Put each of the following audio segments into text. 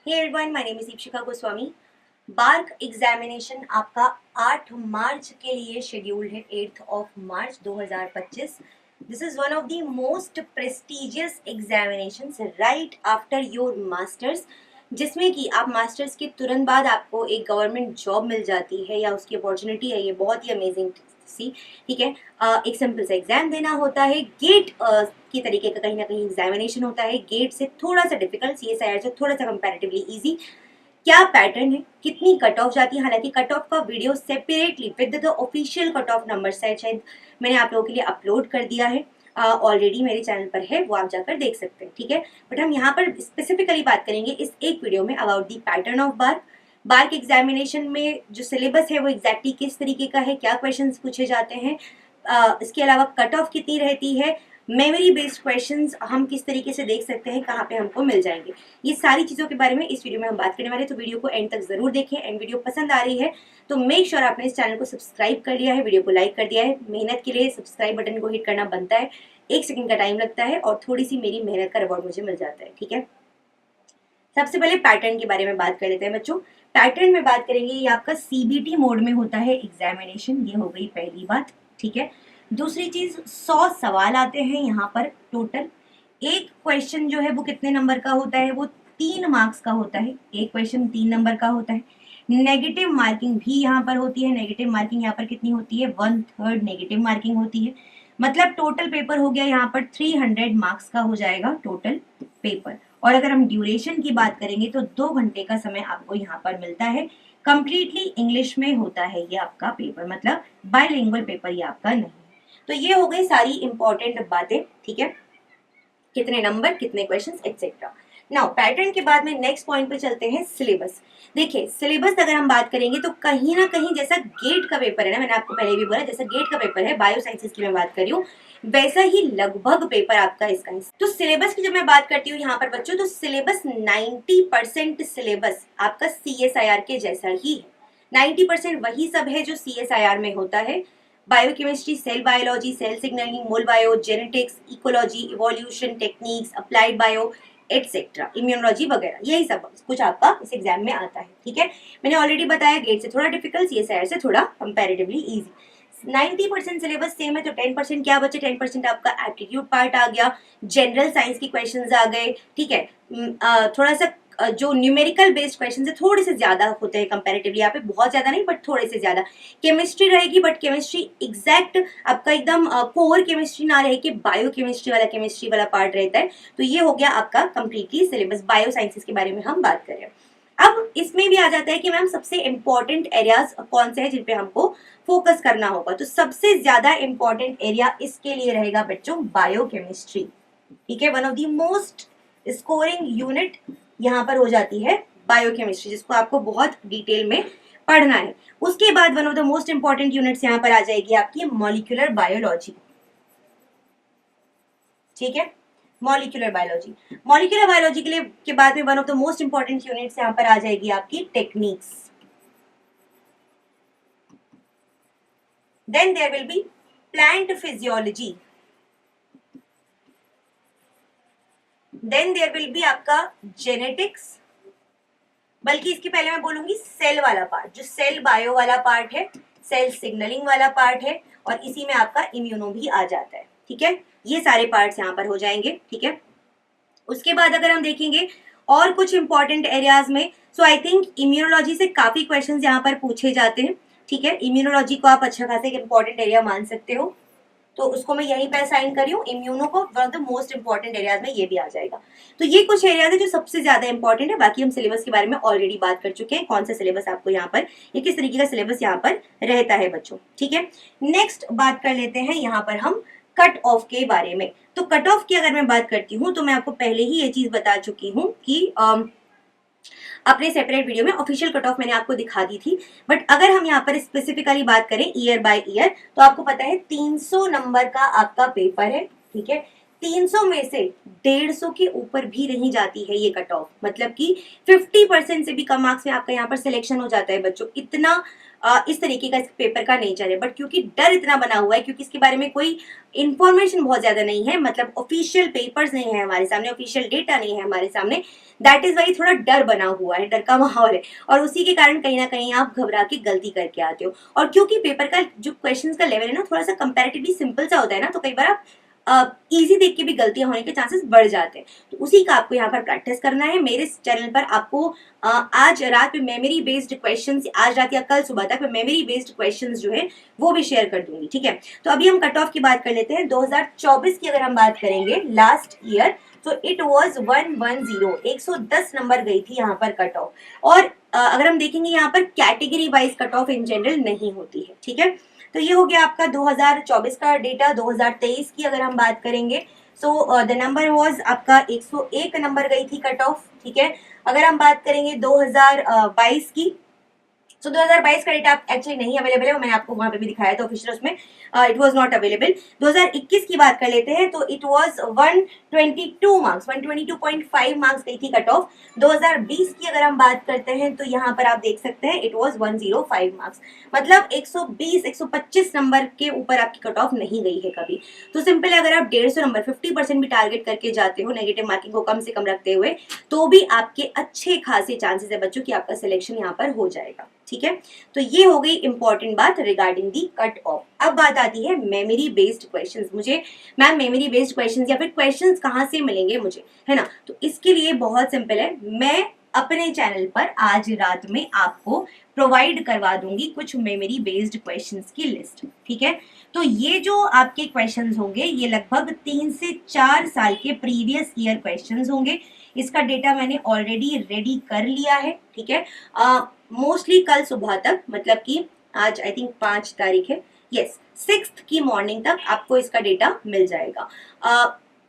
Hey everyone, my name is Deepshika Goswami. BARC examination आपका 8 March के लिए शेड्यूल्ड है, 8 ऑफ March 2025. This is one of the most prestigious examinations right after your masters, जिसमें कि आप मास्टर्स के तुरंत बाद आपको एक गवर्नमेंट जॉब मिल जाती है या उसकी अपॉर्चुनिटी है. ये बहुत ही अमेजिंग सी, ठीक है. एक सिंपल सा एग्जाम देना होता है, गेट की तरीके का कहीं ना कहीं एग्जामिनेशन होता है. गेट से थोड़ा सा डिफिकल्ट, सीएसआईआर से थोड़ा सा कंपैरेटिवली इजी. क्या पैटर्न है, कितनी कट ऑफ जाती है, हालांकि कट ऑफ का video separately with the official cut off number शायद मैंने आप लोगों के लिए अपलोड कर दिया है, ऑलरेडी मेरे चैनल पर है, वो आप जाकर देख सकते हैं, ठीक है. बट हम यहाँ पर स्पेसिफिकली बात करेंगे इस एक वीडियो में about the pattern of BARC. BARC examination में जो सिलेबस है वो एग्जैक्टली किस तरीके का है, क्या क्वेश्चंस पूछे जाते हैं, इसके अलावा कट ऑफ कितनी रहती है, मेमोरी बेस्ड क्वेश्चंस हम किस तरीके से देख सकते हैं, कहाँ पे हमको मिल जाएंगे, ये सारी चीज़ों के बारे में इस वीडियो में हम बात करने वाले हैं. तो वीडियो को एंड तक जरूर देखें. एंड वीडियो पसंद आ रही है तो मेक श्योर आपने इस चैनल को सब्सक्राइब कर लिया है, वीडियो को लाइक कर दिया है. मेहनत के लिए सब्सक्राइब बटन को हिट करना बनता है, 1 सेकंड का टाइम लगता है और थोड़ी सी मेरी मेहनत का रिवॉर्ड मुझे मिल जाता है, ठीक है. सबसे पहले पैटर्न के बारे में बात कर लेते हैं बच्चों. पैटर्न में बात करेंगे, ये आपका सीबीटी मोड में होता है एग्जामिनेशन, ये हो गई पहली बात, ठीक है. दूसरी चीज, 100 सवाल आते हैं यहाँ पर टोटल. एक क्वेश्चन जो है वो कितने नंबर का होता है, वो 3 मार्क्स का होता है. एक क्वेश्चन 3 नंबर का होता है. नेगेटिव मार्किंग भी यहाँ पर होती है. नेगेटिव मार्किंग यहाँ पर कितनी होती है, 1/3 नेगेटिव मार्किंग होती है. मतलब टोटल पेपर हो गया यहाँ पर 300 मार्क्स का हो जाएगा टोटल पेपर. और अगर हम ड्यूरेशन की बात करेंगे तो 2 घंटे का समय आपको यहाँ पर मिलता है. कंप्लीटली इंग्लिश में होता है ये आपका पेपर, मतलब बाइलिंगुअल पेपर ये आपका नहीं. तो ये हो गई सारी इंपॉर्टेंट बातें, ठीक है. कितने नंबर, कितने क्वेश्चंस एक्सेट्रा. नाउ पैटर्न के बाद में नेक्स्ट पॉइंट पे चलते हैं, सिलेबस. देखिए सिलेबस अगर हम बात करेंगे तो कहीं ना कहीं जैसा गेट का पेपर है ना, मैंने आपको पहले भी बोला जैसा गेट का पेपर है, बायो साइंसेस की मैं बात कर रही हूँ, वैसा ही लगभग पेपर आपका इसका है. तो सिलेबस की जब मैं बात करती हूँ यहाँ पर बच्चों, तो सिलेबस 90% सिलेबस आपका सीएसआईआर के जैसा ही है. 90% वही सब है जो सीएसआईआर में होता है. Biochemistry, cell biology, cell signalling, mol bio, genetics, ecology, evolution techniques, applied bio etcetera, immunology वगैरह, यही सब कुछ आपका इस एग्जाम में आता है, ठीक है. मैंने ऑलरेडी बताया गेट से थोड़ा डिफिकल्ट, सीएसआईआर से थोड़ा कंपैरेटिवली इजी. 90% सिलेबस सेम है तो 10% क्या बचे, 10% आपका एप्टीट्यूड पार्ट आ गया, जनरल साइंस की क्वेश्चंस आ गए, ठीक है. थोड़ा सा जो न्यूमेरिकल बेस्ड क्वेश्चन है थोड़े से ज्यादा होते हैं कंपैरेटिवली, यहाँ पे बहुत ज्यादा नहीं बट थोड़े से ज्यादा. केमिस्ट्री रहेगी बट केमिस्ट्री एग्जैक्ट आपका एकदम कोर केमिस्ट्री ना रहे कि बायो केमिस्ट्री वाला पार्ट रहता है. तो ये हो गया आपका कंप्लीटली सिलेबस. बायो साइंसेस के बारे में हम बात कर रहे हैं. अब इसमें भी आ जाता है कि मैम सबसे इंपॉर्टेंट एरियाज कौन से हैं जिन पे हमको फोकस करना होगा. तो सबसे ज्यादा इंपॉर्टेंट एरिया इसके लिए रहेगा बच्चों बायोकेमिस्ट्री, ठीक है. One of the most scoring unit यहाँ पर हो जाती है बायोकेमिस्ट्री, जिसको आपको बहुत डिटेल में पढ़ना है. उसके बाद one of the most important units यहाँ पर आ जाएगी आपकी मॉलिक्यूलर बायोलॉजी, ठीक है. मॉलिक्यूलर बायोलॉजी, मॉलिक्यूलर बायोलॉजी के लिए के बाद में one of the most important units यहाँ पर आ जाएगी आपकी techniques. Then there will be plant physiology, then there will be आपका जेनेटिक्स, बल्कि इसके पहले मैं बोलूंगी सेल वाला पार्ट, जो सेल बायो वाला पार्ट है, सेल सिग्नलिंग वाला पार्ट है, और इसी में आपका इम्यूनो भी आ जाता है, ठीक है. ये सारे पार्ट्स यहाँ पर हो जाएंगे, ठीक है. उसके बाद अगर हम देखेंगे और कुछ इंपॉर्टेंट एरियाज में, सो आई थिंक इम्यूनोलॉजी से काफी क्वेश्चंस यहाँ पर पूछे जाते हैं, ठीक है. इम्यूनोलॉजी को आप अच्छा खासा एक इंपॉर्टेंट एरिया मान सकते हो, तो उसको मैं यहीं पे असाइन करी हूँ. इम्यूनो को one of the most important areas में ये भी आ जाएगा. तो ये कुछ एरियाज है जो सबसे ज्यादा इंपॉर्टेंट है. बाकी हम सिलेबस के बारे में ऑलरेडी बात कर चुके हैं, कौन सा सिलेबस आपको यहाँ पर, ये किस तरीके का सिलेबस यहाँ पर रहता है बच्चों, ठीक है. नेक्स्ट बात कर लेते हैं यहाँ पर हम कट ऑफ के बारे में. तो कट ऑफ की अगर मैं बात करती हूँ तो मैं आपको पहले ही ये चीज बता चुकी हूँ कि अपने सेपरेट वीडियो में ऑफिशियल कट ऑफ मैंने आपको दिखा दी थी. बट अगर हम यहाँ पर स्पेसिफिकली बात करें ईयर बाय ईयर, तो आपको पता है 300 नंबर का आपका पेपर है, ठीक है. 300 में से 150 के ऊपर भी नहीं जाती है ये कट ऑफ, मतलब कि 50% से भी कम मार्क्स में आपका यहाँ पर सिलेक्शन हो जाता है बच्चों. इतना इस तरीके का इस पेपर का नेचर है। बट क्योंकि डर इतना बना हुआ है, क्योंकि इसके बारे में कोई इंफॉर्मेशन बहुत ज्यादा नहीं है, मतलब ऑफिशियल पेपर्स नहीं है हमारे सामने, ऑफिशियल डेटा नहीं है हमारे सामने, दैट इज वाई थोड़ा डर बना हुआ है, डर का माहौल है, और उसी के कारण कहीं ना कहीं आप घबरा के गलती करके आते हो। और क्योंकि पेपर का जो क्वेश्चंस का लेवल है ना थोड़ा सा कंपैरेटिवली सिंपल सा होता है ना, तो कई बार आप इजी देख के भी गलतियां होने के चांसेस बढ़ जाते हैं। तो उसी का आपको यहाँ पर प्रैक्टिस करना है। मेरे चैनल पर आपको आज रात में मेमोरी बेस्ड क्वेश्चंस, आज रात या कल सुबह तक मैं मेमोरी बेस्ड क्वेश्चंस जो है वो भी शेयर कर दूंगी, ठीक है। तो अभी हम कट ऑफ की बात कर लेते हैं। 2024 की अगर हम बात करेंगे लास्ट ईयर, तो इट वॉज 110, 110 नंबर गई थी यहाँ पर कट ऑफ। और अगर हम देखेंगे यहाँ पर category wise cut off in general नहीं होती है, ठीक है। तो ये हो गया आपका 2024 का डेटा। 2023 की अगर हम बात करेंगे, सो द नंबर वाज आपका 101 नंबर गई थी कट ऑफ, ठीक है। अगर हम बात करेंगे 2022 की, सो 2022 का डेटा एक्चुअली नहीं अवेलेबल है, मैंने आपको वहां पे भी दिखाया था ऑफिशियल, उसमें इट वाज नॉट अवेलेबल। 2021 की बात कर लेते हैं, तो इट वाज 122 मार्क्स, 122.5 मार्क्स गई थी कट ऑफ। 2020 की अगर हम बात करते हैं, तो यहाँ पर आप देख सकते हैं इट वाज 105 मार्क्स, मतलब 120 125 नंबर के ऊपर आपकी कट ऑफ नहीं गई है कभी। तो सिंपल है, अगर आप 150 नंबर 50% भी टारगेट करके जाते हो नेगेटिव मार्किंग को कम से कम रखते हुए, तो भी आपके अच्छे खासे चांसेस है बच्चों की आपका सिलेक्शन यहाँ पर हो जाएगा, ठीक है। तो ये हो गई इंपॉर्टेंट बात रिगार्डिंग दी कट ऑफ। अब बात आती है मेमोरी बेस्ड क्वेश्चंस। मुझे मैम मेमोरी बेस्ड क्वेश्चंस या फिर क्वेश्चंस कहाँ से मिलेंगे मुझे, है ना। तो इसके लिए बहुत सिंपल है, मैं अपने चैनल पर आज रात में आपको प्रोवाइड करवा दूंगी कुछ मेमोरी बेस्ड क्वेश्चंस की लिस्ट, ठीक है। तो ये जो आपके क्वेश्चंस होंगे ये लगभग 3 से 4 साल के प्रीवियस ईयर क्वेश्चंस होंगे। इसका डेटा मैंने ऑलरेडी रेडी कर लिया है, ठीक है। मोस्टली कल सुबह तक, मतलब कि आज आई थिंक 5 तारीख है, यस 6 की मॉर्निंग तक आपको इसका डेटा मिल जाएगा।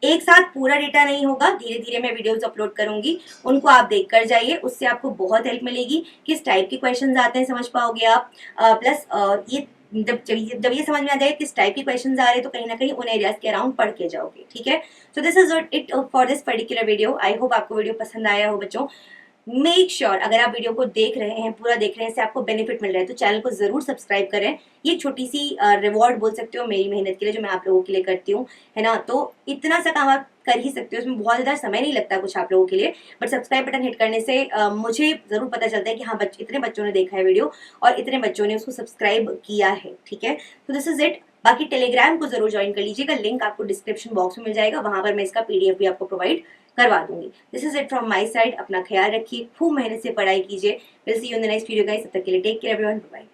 एक साथ पूरा डेटा नहीं होगा, धीरे धीरे मैं वीडियोस अपलोड करूंगी, उनको आप देख कर जाइए, उससे आपको बहुत हेल्प मिलेगी। किस टाइप के क्वेश्चंस आते हैं समझ पाओगे आप, प्लस ये जब ये समझ में आ जाए किस टाइप के क्वेश्चंस आ रहे हैं, तो कहीं ना कहीं उन एरियाज के अराउंड पढ़ के जाओगे, ठीक है। So this is it for this particular video. I hope आपको वीडियो पसंद आया हो बच्चों। मेक श्योर अगर आप वीडियो को देख रहे हैं, पूरा देख रहे हैं, इससे आपको बेनिफिट मिल रहा है, तो चैनल को जरूर सब्सक्राइब करें। ये छोटी सी रिवॉर्ड बोल सकते हो मेरी मेहनत के लिए, जो मैं आप लोगों के लिए करती हूँ, है ना। तो इतना सा काम आप कर ही सकते हो, उसमें बहुत ज्यादा समय नहीं लगता कुछ आप लोगों के लिए, बट सब्सक्राइब बटन हिट करने से मुझे जरूर पता चलता है कि हाँ इतने बच्चों ने देखा है वीडियो और इतने बच्चों ने उसको सब्सक्राइब किया है, ठीक है। तो दिस इज इट। बाकी टेलीग्राम को जरूर ज्वाइन कर लीजिएगा, लिंक आपको डिस्क्रिप्शन बॉक्स में मिल जाएगा, वहां पर मैं इसका PDF भी आपको प्रोवाइड करवा दूंगी। This is it from my side. अपना ख्याल रखिए, खूब मेहनत से पढ़ाई कीजिए। Will see you in the next video guys, तब तक के लिए टेक केयर एवरीवन, बाय।